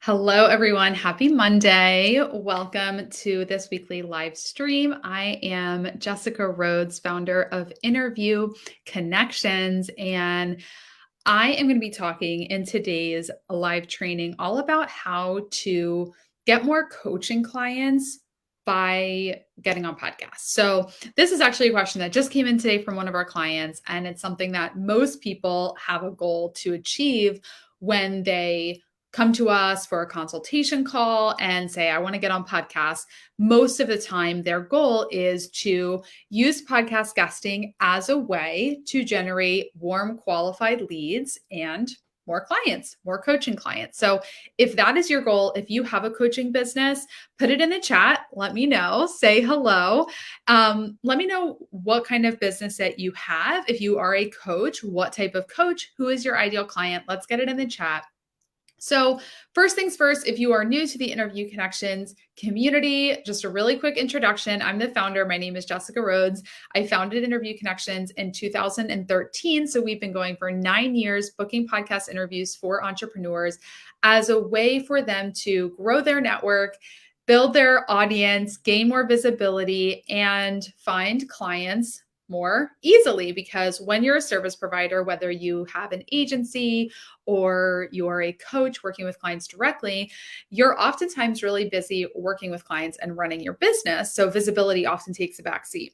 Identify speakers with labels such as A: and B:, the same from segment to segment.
A: Hello, everyone. Happy Monday. Welcome to this weekly live stream. I am Jessica Rhodes, founder of Interview Connections, and I am going to be talking in today's live training all about how to get more coaching clients by getting on podcasts. So, this is actually a question that just came in today from one of our clients, and it's something that most people have a goal to achieve when they come to us for a consultation call and say, I want to get on podcasts. Most of the time, their goal is to use podcast guesting as a way to generate warm, qualified leads and more clients, more coaching clients. So, if that is your goal, if you have a coaching business, put it in the chat. Let me know. Say hello. Let me know what kind of business that you have. If you are a coach, what type of coach? Who is your ideal client? Let's get it in the chat. So, first things first, if you are new to the Interview Connections community, just a really quick introduction. I'm the founder. My name is Jessica Rhodes. I founded Interview Connections in 2013. So, we've been going for 9 years, booking podcast interviews for entrepreneurs as a way for them to grow their network, build their audience, gain more visibility, and find clients more easily. Because when you're a service provider, whether you have an agency or you're a coach working with clients directly, you're oftentimes really busy working with clients and running your business. So visibility often takes a backseat.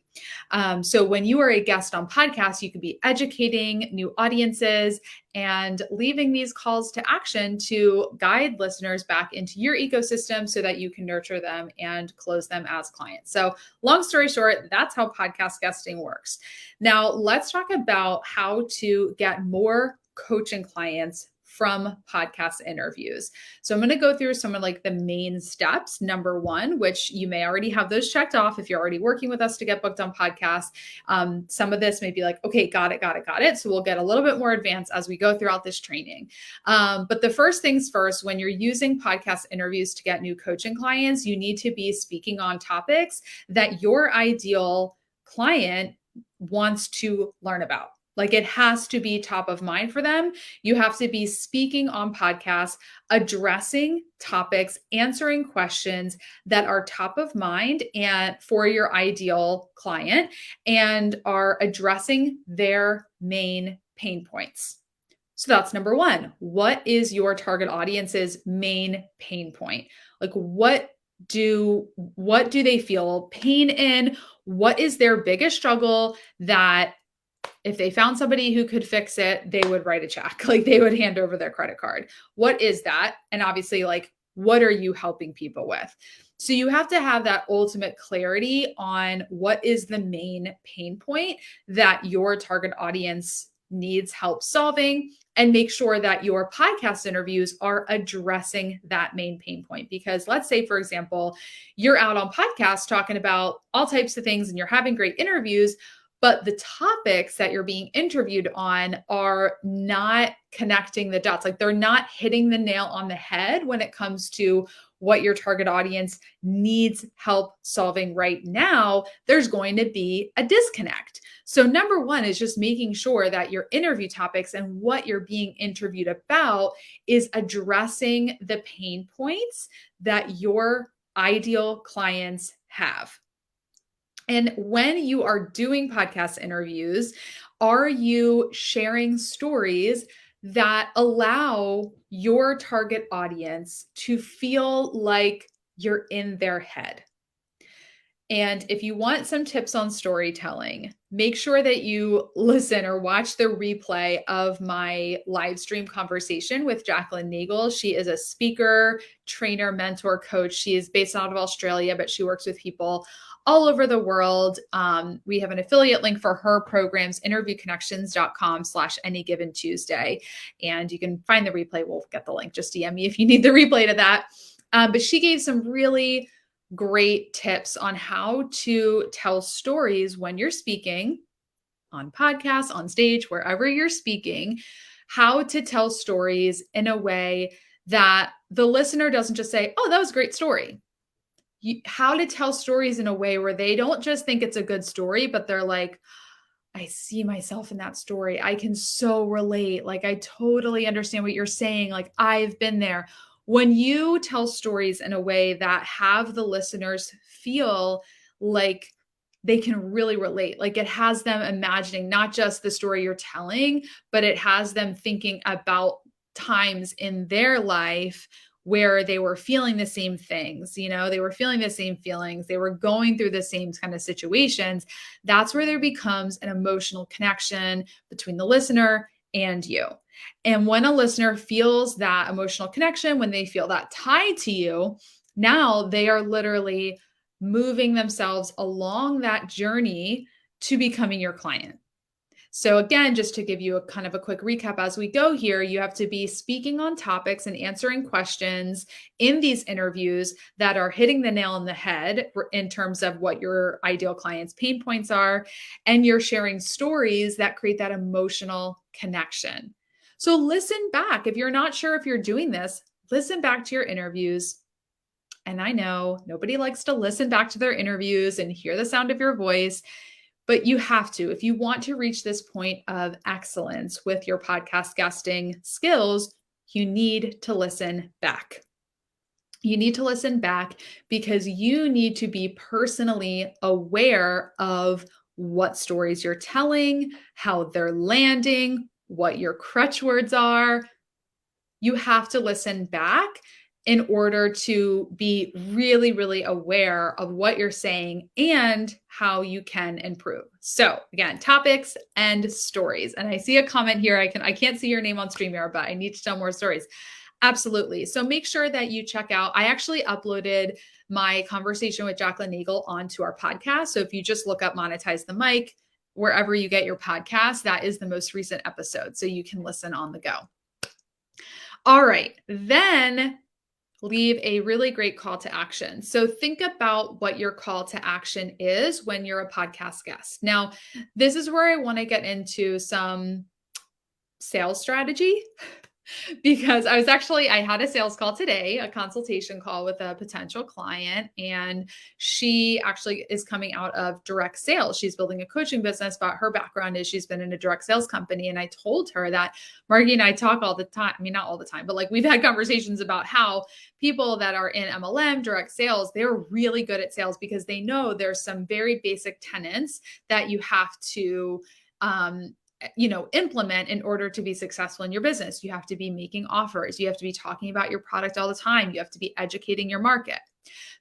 A: So when you are a guest on podcasts, you could be educating new audiences and leaving these calls to action to guide listeners back into your ecosystem so that you can nurture them and close them as clients. So long story short, that's how podcast guesting works. Now let's talk about how to get more coaching clients from podcast interviews. So I'm going to go through some of like the main steps. Number one, which you may already have those checked off if you're already working with us to get booked on podcasts. Some of this may be like, okay, got it. So we'll get a little bit more advanced as we go throughout this training. But the first things first, when you're using podcast interviews to get new coaching clients, you need to be speaking on topics that your ideal client wants to learn about. Like it has to be top of mind for them. You have to be speaking on podcasts, addressing topics, answering questions that are top of mind and for your ideal client and are addressing their main pain points. So that's number one. What is your target audience's main pain point? Like what do they feel pain in? What is their biggest struggle that if they found somebody who could fix it, they would write a check, like they would hand over their credit card. What is that? And obviously, like, what are you helping people with? So you have to have that ultimate clarity on what is the main pain point that your target audience needs help solving, and make sure that your podcast interviews are addressing that main pain point. Because let's say, for example, you're out on podcasts talking about all types of things and you're having great interviews, but the topics that you're being interviewed on are not connecting the dots. Like they're not hitting the nail on the head when it comes to what your target audience needs help solving right now. There's going to be a disconnect. So number one is just making sure that your interview topics and what you're being interviewed about is addressing the pain points that your ideal clients have. And when you are doing podcast interviews, are you sharing stories that allow your target audience to feel like you're in their head? And if you want some tips on storytelling, make sure that you listen or watch the replay of my live stream conversation with Jacqueline Nagel. She is a speaker, trainer, mentor, coach. She is based out of Australia, but she works with people all over the world. We have an affiliate link for her programs, interviewconnections.com/anygiventuesday. And you can find the replay. We'll get the link. Just DM me if you need the replay to that. But she gave some really great tips on how to tell stories when you're speaking on podcasts, on stage, wherever you're speaking, how to tell stories in a way that the listener doesn't just say, oh, that was a great story. How to tell stories in a way where they don't just think it's a good story, but they're like, I see myself in that story. I can so relate. Like, I totally understand what you're saying. Like, I've been there. When you tell stories in a way that have the listeners feel like they can really relate, like it has them imagining not just the story you're telling, but it has them thinking about times in their life where they were feeling the same things, they were feeling the same feelings, they were going through the same kind of situations. That's where there becomes an emotional connection between the listener and you. And when a listener feels that emotional connection, when they feel that tie to you, now they are literally moving themselves along that journey to becoming your client. So again, just to give you a kind of a quick recap as we go here, you have to be speaking on topics and answering questions in these interviews that are hitting the nail on the head in terms of what your ideal client's pain points are. And you're sharing stories that create that emotional connection. So listen back. If you're not sure if you're doing this, listen back to your interviews. And I know nobody likes to listen back to their interviews and hear the sound of your voice. But you have to, if you want to reach this point of excellence with your podcast guesting skills, you need to listen back. You need to listen back because you need to be personally aware of what stories you're telling, how they're landing, what your crutch words are. You have to listen back in order to be really, really aware of what you're saying and how you can improve. So again, topics and stories. And I see a comment here. I can't see your name on StreamYard, but I need to tell more stories. Absolutely. So make sure that you check out, I actually uploaded my conversation with Jacqueline Nagel onto our podcast. So if you just look up Monetize the Mic, wherever you get your podcast, that is the most recent episode. So you can listen on the go. All right. Then leave a really great call to action. So think about what your call to action is when you're a podcast guest. Now, this is where I want to get into some sales strategy because I had a sales call today, a consultation call with a potential client, and she actually is coming out of direct sales. She's building a coaching business, but her background is she's been in a direct sales company. And I told her that Margie and I talk all the time. I mean, not all the time, but like we've had conversations about how people that are in MLM, direct sales, they're really good at sales because they know there's some very basic tenets that you have to implement in order to be successful in your business. You have to be making offers. You have to be talking about your product all the time. You have to be educating your market.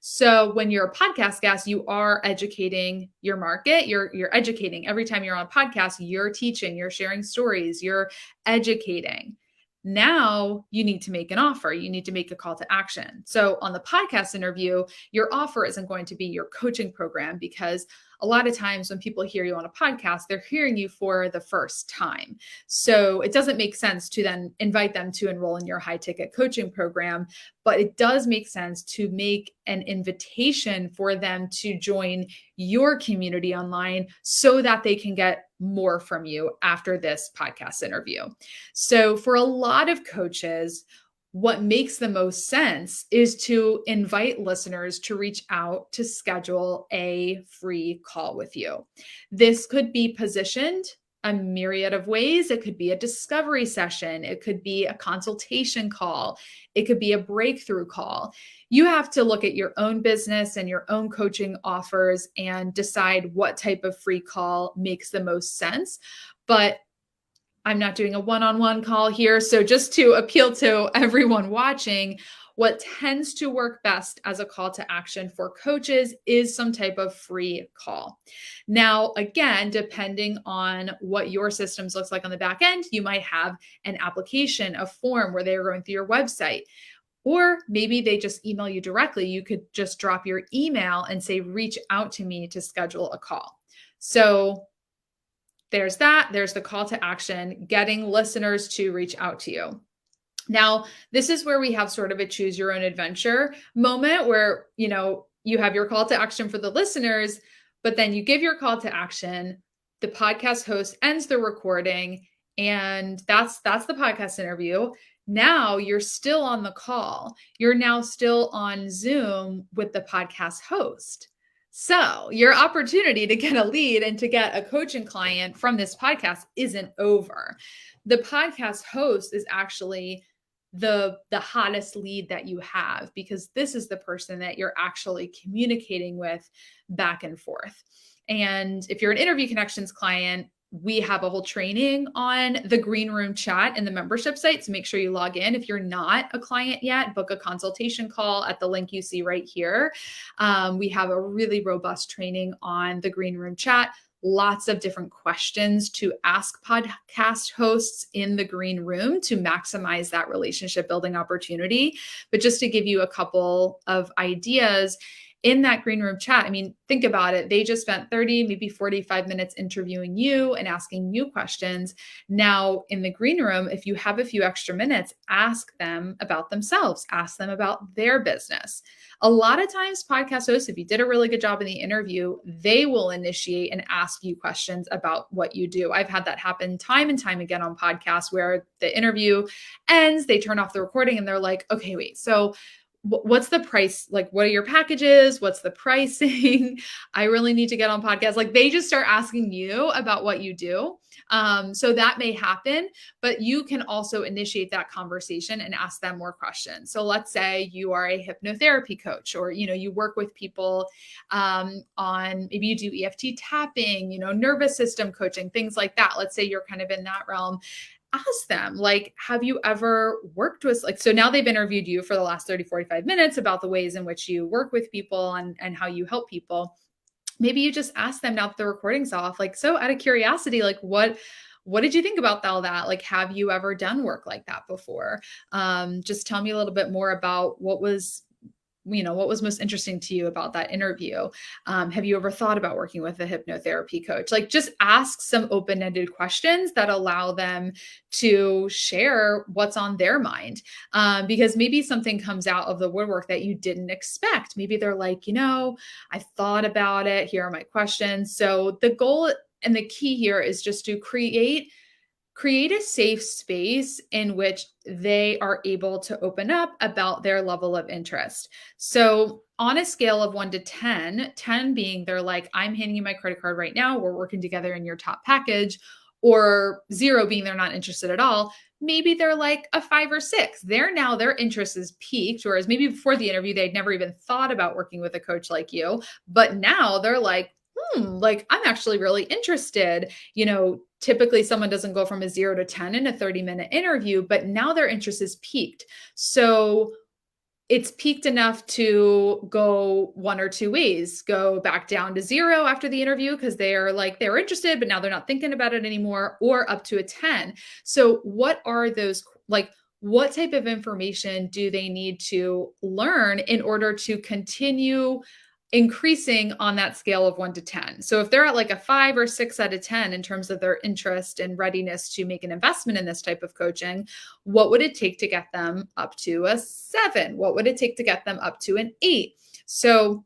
A: So when you're a podcast guest, you are educating your market. You're educating. Every time you're on a podcast, you're teaching, you're sharing stories, you're educating. Now you need to make an offer. You need to make a call to action. So on the podcast interview, your offer isn't going to be your coaching program because a lot of times when people hear you on a podcast, they're hearing you for the first time. So it doesn't make sense to then invite them to enroll in your high ticket coaching program, but it does make sense to make an invitation for them to join your community online so that they can get more from you after this podcast interview. So for a lot of coaches, what makes the most sense is to invite listeners to reach out to schedule a free call with you. This could be positioned a myriad of ways. It could be a discovery session. It could be a consultation call. It could be a breakthrough call. You have to look at your own business and your own coaching offers and decide what type of free call makes the most sense. But I'm not doing a one-on-one call here. So just to appeal to everyone watching, what tends to work best as a call to action for coaches is some type of free call. Now, again, depending on what your systems looks like on the back end, you might have an application, a form where they're going through your website. Or maybe they just email you directly. You could just drop your email and say, reach out to me to schedule a call. So there's that. There's the call to action, getting listeners to reach out to you. Now, this is where we have sort of a choose your own adventure moment where, you have your call to action for the listeners, but then you give your call to action. The podcast host ends the recording, and that's the podcast interview. Now you're still on the call. You're now still on Zoom with the podcast host. So your opportunity to get a lead and to get a coaching client from this podcast isn't over. The podcast host is actually the hottest lead that you have, because this is the person that you're actually communicating with back and forth. And if you're an Interview Connections client, we have a whole training on the green room chat in the membership site. So make sure you log in. If you're not a client yet, book a consultation call at the link you see right here. We have a really robust training on the green room chat, lots of different questions to ask podcast hosts in the green room to maximize that relationship building opportunity. But just to give you a couple of ideas, in that green room chat, I mean, think about it. They just spent 30, maybe 45 minutes interviewing you and asking you questions. Now, in the green room, if you have a few extra minutes, ask them about themselves, ask them about their business. A lot of times, podcast hosts, if you did a really good job in the interview, they will initiate and ask you questions about what you do. I've had that happen time and time again on podcasts where the interview ends, they turn off the recording and they're like, okay, wait, so what's the price? Like, what are your packages? What's the pricing? I really need to get on podcasts. Like, they just start asking you about what you do. So that may happen, but you can also initiate that conversation and ask them more questions. So let's say you are a hypnotherapy coach, or, you work with people on, maybe you do EFT tapping, nervous system coaching, things like that. Let's say you're kind of in that realm. Ask them, like, have you ever worked with, like, so now they've interviewed you for the last 30, 45 minutes about the ways in which you work with people and how you help people. Maybe you just ask them now that the recording's off, like, so out of curiosity, like, what did you think about all that? Like, have you ever done work like that before? Just tell me a little bit more about what was most interesting to you about that interview? Have you ever thought about working with a hypnotherapy coach? Like, just ask some open-ended questions that allow them to share what's on their mind. Because maybe something comes out of the woodwork that you didn't expect. Maybe they're like, I thought about it. Here are my questions. So the goal and the key here is just to create a safe space in which they are able to open up about their level of interest. So on a scale of 1 to 10, 10 being they're like, I'm handing you my credit card right now, we're working together in your top package, or 0 being they're not interested at all, maybe they're like a 5 or 6. Their interest is piqued, whereas maybe before the interview, they'd never even thought about working with a coach like you. But now they're like, like, I'm actually really interested. Typically someone doesn't go from a 0 to 10 in a 30-minute interview, but now their interest is piqued. So it's peaked enough to go one or two ways, go back down to 0 after the interview because they're interested, but now they're not thinking about it anymore, or up to a 10. So what are those, like, what type of information do they need to learn in order to continue increasing on that scale of 1 to 10. So if they're at like a 5 or 6 out of 10 in terms of their interest and readiness to make an investment in this type of coaching, what would it take to get them up to a 7? What would it take to get them up to an 8? So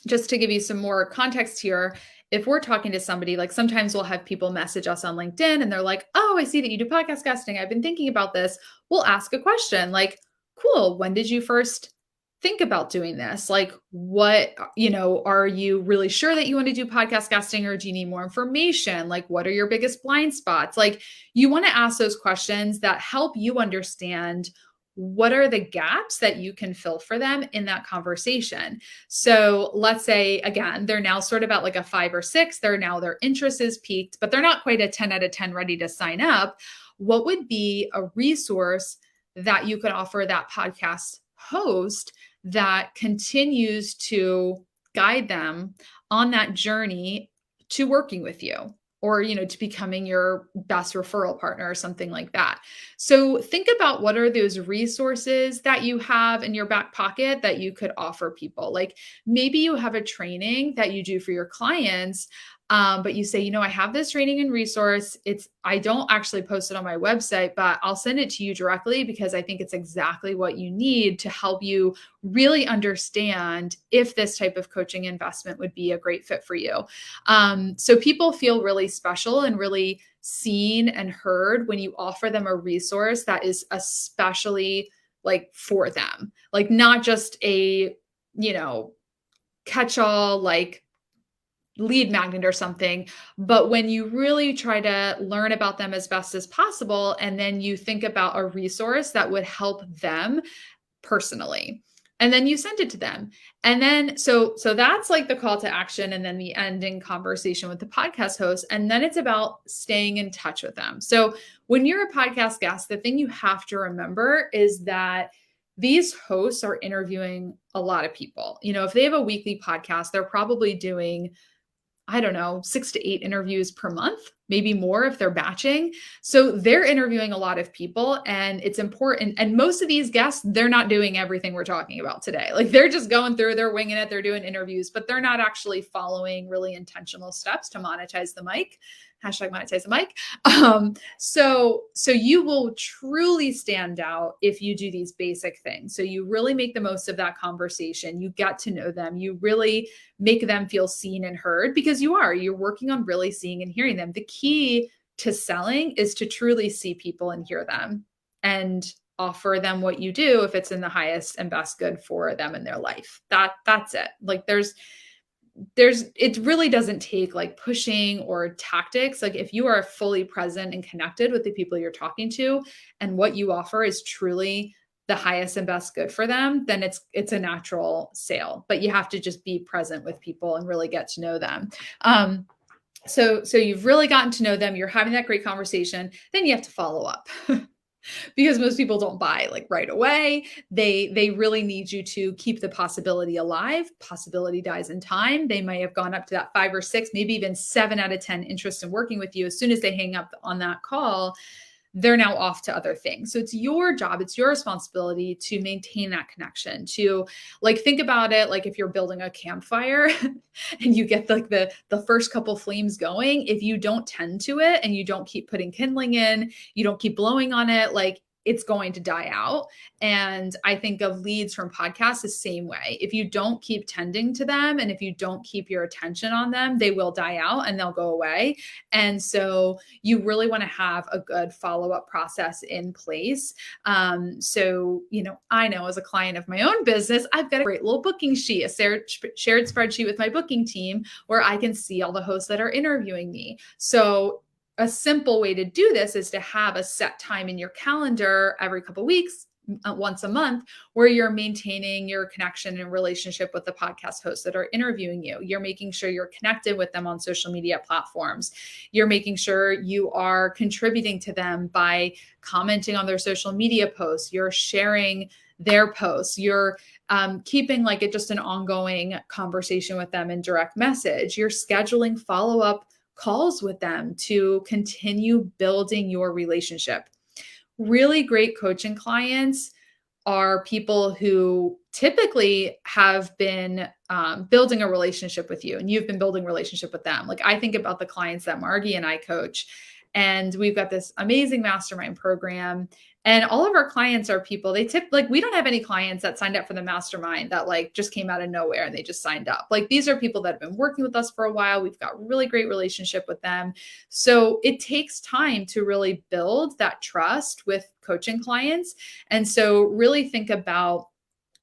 A: just to give you some more context here, if we're talking to somebody, like, sometimes we'll have people message us on LinkedIn and they're like, oh, I see that you do podcast guesting. I've been thinking about this. We'll ask a question like, cool, when did you first think about doing this? Like, what, are you really sure that you want to do podcast guesting, or do you need more information? Like, what are your biggest blind spots? Like, you want to ask those questions that help you understand what are the gaps that you can fill for them in that conversation. So let's say, again, they're now sort of at like a 5 or 6. Their interest is peaked, but they're not quite a 10 out of 10 ready to sign up. What would be a resource that you could offer that podcast host that continues to guide them on that journey to working with you, or, to becoming your best referral partner or something like that? So think about what are those resources that you have in your back pocket that you could offer people. Like, maybe you have a training that you do for your clients, but you say, I have this training and resource. I don't actually post it on my website, but I'll send it to you directly because I think it's exactly what you need to help you really understand if this type of coaching investment would be a great fit for you. So people feel really special and really seen and heard when you offer them a resource that is especially like for them, like not just a, catch-all, like lead magnet or something. But when you really try to learn about them as best as possible, and then you think about a resource that would help them personally, and then you send it to them. And then so that's like the call to action, and then the ending conversation with the podcast host, and then it's about staying in touch with them. So when you're a podcast guest, the thing you have to remember is that these hosts are interviewing a lot of people. If they have a weekly podcast, they're probably doing, I don't know, 6 to 8 interviews per month, maybe more if they're batching. So they're interviewing a lot of people, and it's important. And most of these guests, they're not doing everything we're talking about today. Like, they're just going through, they're winging it, they're doing interviews, but they're not actually following really intentional steps to monetize the mic. Hashtag monetize the mic. So you will truly stand out if you do these basic things. So you really make the most of that conversation. You get to know them. You really make them feel seen and heard, because you're working on really seeing and hearing them. The key to selling is to truly see people and hear them, and offer them what you do if it's in the highest and best good for them in their life. That's it. Like, it really doesn't take like pushing or tactics. Like, if you are fully present and connected with the people you're talking to, and what you offer is truly the highest and best good for them, then it's a natural sale. But you have to just be present with people and really get to know them. So you've really gotten to know them, you're having that great conversation, then you have to follow up. Because most people don't buy like right away. They really need you to keep the possibility alive. Possibility dies in time. They might have gone up to that 5 or 6, maybe even 7 out of 10 interest in working with you. As soon as they hang up on that call, they're now off to other things. So it's your job, it's your responsibility to maintain that connection, to like, think about it like if you're building a campfire and you get like the first couple flames going, if you don't tend to it and you don't keep putting kindling in, you don't keep blowing on it, like, it's going to die out. And I think of leads from podcasts the same way. If you don't keep tending to them, and if you don't keep your attention on them, they will die out and they'll go away. And so you really want to have a good follow-up process in place. So, I know as a client of my own business, I've got a great little booking sheet, a shared spreadsheet with my booking team, where I can see all the hosts that are interviewing me. So a simple way to do this is to have a set time in your calendar every couple of weeks, once a month, where you're maintaining your connection and relationship with the podcast hosts that are interviewing you. You're making sure you're connected with them on social media platforms. You're making sure you are contributing to them by commenting on their social media posts. You're sharing their posts. You're keeping like just an ongoing conversation with them in direct message. You're scheduling follow-up calls with them to continue building your relationship. Really great coaching clients are people who typically have been building a relationship with you, and you've been building a relationship with them. Like, I think about the clients that Margie and I coach, and we've got this amazing mastermind program. And all of our clients are people, we don't have any clients that signed up for the mastermind that like just came out of nowhere and they just signed up. Like, these are people that have been working with us for a while. We've got really great relationship with them. So it takes time to really build that trust with coaching clients. And so really think about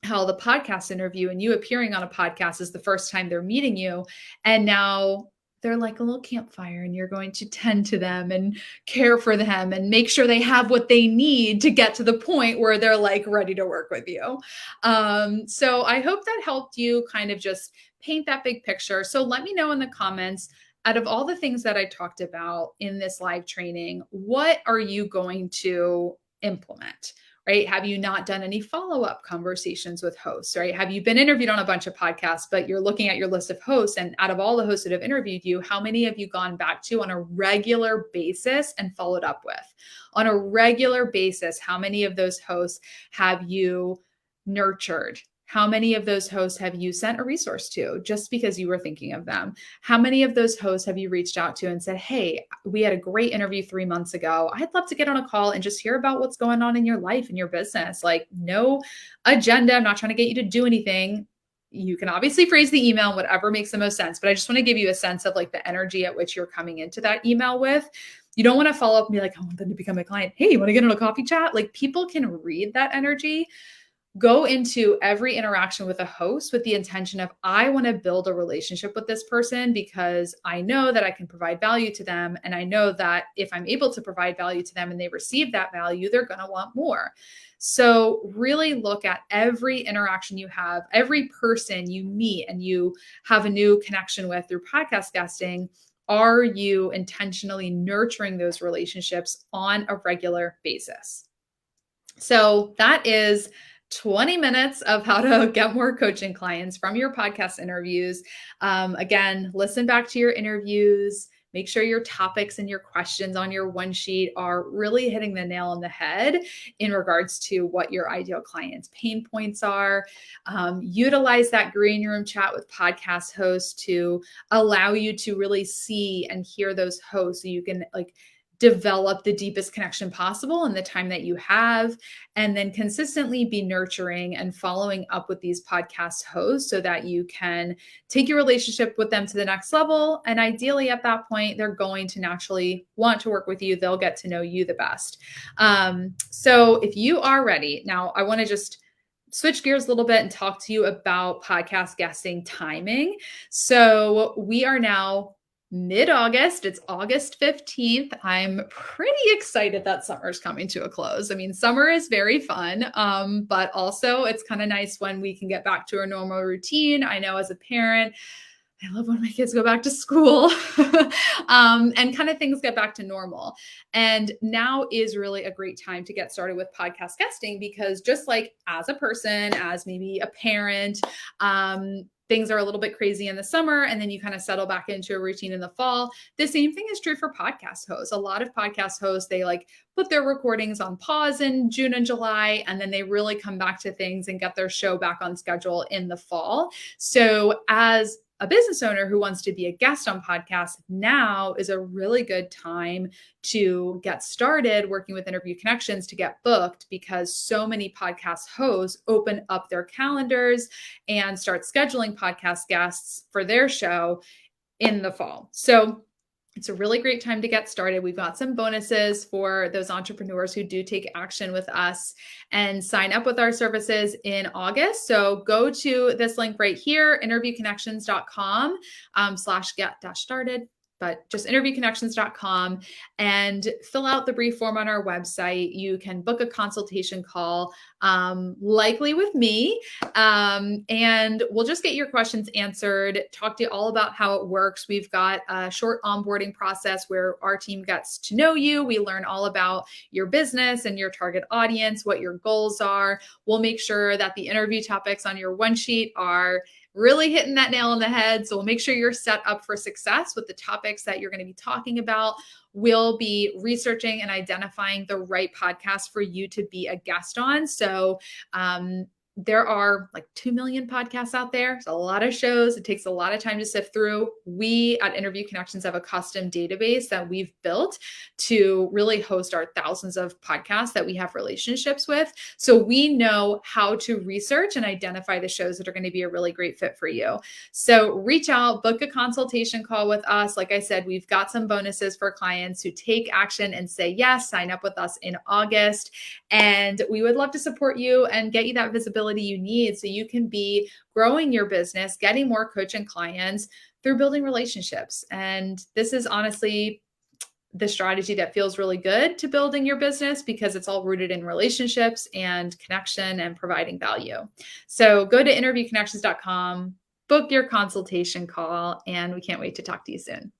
A: how the podcast interview and you appearing on a podcast is the first time they're meeting you. And now they're like a little campfire, and you're going to tend to them and care for them and make sure they have what they need to get to the point where they're like ready to work with you. So I hope that helped you kind of just paint that big picture. So let me know in the comments, out of all the things that I talked about in this live training, what are you going to implement? Right? Have you not done any follow-up conversations with hosts, right? Have you been interviewed on a bunch of podcasts, but you're looking at your list of hosts, and out of all the hosts that have interviewed you, how many have you gone back to on a regular basis and followed up with? On a regular basis, how many of those hosts have you nurtured? How many of those hosts have you sent a resource to just because you were thinking of them? How many of those hosts have you reached out to and said, hey, we had a great interview 3 months ago. I'd love to get on a call and just hear about what's going on in your life and your business. Like, no agenda. I'm not trying to get you to do anything. You can obviously phrase the email, whatever makes the most sense. But I just want to give you a sense of like the energy at which you're coming into that email with. You don't want to follow up and be like, I want them to become a client. Hey, you want to get on a coffee chat? Like, people can read that energy. go into every interaction with a host with the intention of, I want to build a relationship with this person because I know that I can provide value to them. And I know that if I'm able to provide value to them and they receive that value, they're going to want more. So really look at every interaction you have, every person you meet and you have a new connection with through podcast guesting. Are you intentionally nurturing those relationships on a regular basis? So that is 20 minutes of how to get more coaching clients from your podcast interviews. Again, listen back to your interviews. Make sure your topics and your questions on your one sheet are really hitting the nail on the head in regards to what your ideal client's pain points are. Utilize that green room chat with podcast hosts to allow you to really see and hear those hosts so you can develop the deepest connection possible in the time that you have, and then consistently be nurturing and following up with these podcast hosts so that you can take your relationship with them to the next level. And ideally at that point, they're going to naturally want to work with you. They'll get to know you the best. So if you are ready, now I want to just switch gears a little bit and talk to you about podcast guesting timing. So we are now mid-August. It's August 15th. I'm pretty excited that summer's coming to a close. I mean, summer is very fun, but also it's kind of nice when we can get back to our normal routine. I know as a parent, I love when my kids go back to school and kind of things get back to normal. And now is really a great time to get started with podcast guesting because just like as a person, as maybe a parent, things are a little bit crazy in the summer and then you kind of settle back into a routine in the fall. The same thing is true for podcast hosts. A lot of podcast hosts, they put their recordings on pause in June and July, and then they really come back to things and get their show back on schedule in the fall. So as a business owner who wants to be a guest on podcasts, now is a really good time to get started working with Interview Connections to get booked because so many podcast hosts open up their calendars and start scheduling podcast guests for their show in the fall. So it's a really great time to get started. We've got some bonuses for those entrepreneurs who do take action with us and sign up with our services in August. So go to this link right here, interviewconnections.com/get-started. But just interviewconnections.com and fill out the brief form on our website. You can book a consultation call, likely with me, and we'll just get your questions answered, talk to you all about how it works. We've got a short onboarding process where our team gets to know you. We learn all about your business and your target audience, what your goals are. We'll make sure that the interview topics on your one sheet are really hitting that nail on the head. So we'll make sure you're set up for success with the topics that you're going to be talking about. We'll be researching and identifying the right podcast for you to be a guest on. So there are 2 million podcasts out there. There's a lot of shows. It takes a lot of time to sift through. We at Interview Connections have a custom database that we've built to really host our thousands of podcasts that we have relationships with. So we know how to research and identify the shows that are going to be a really great fit for you. So reach out, book a consultation call with us. Like I said, we've got some bonuses for clients who take action and say yes, sign up with us in August. And we would love to support you and get you that visibility you need so you can be growing your business, getting more coaching clients through building relationships. And this is honestly the strategy that feels really good to building your business because it's all rooted in relationships and connection and providing value. So go to interviewconnections.com, book your consultation call, and we can't wait to talk to you soon.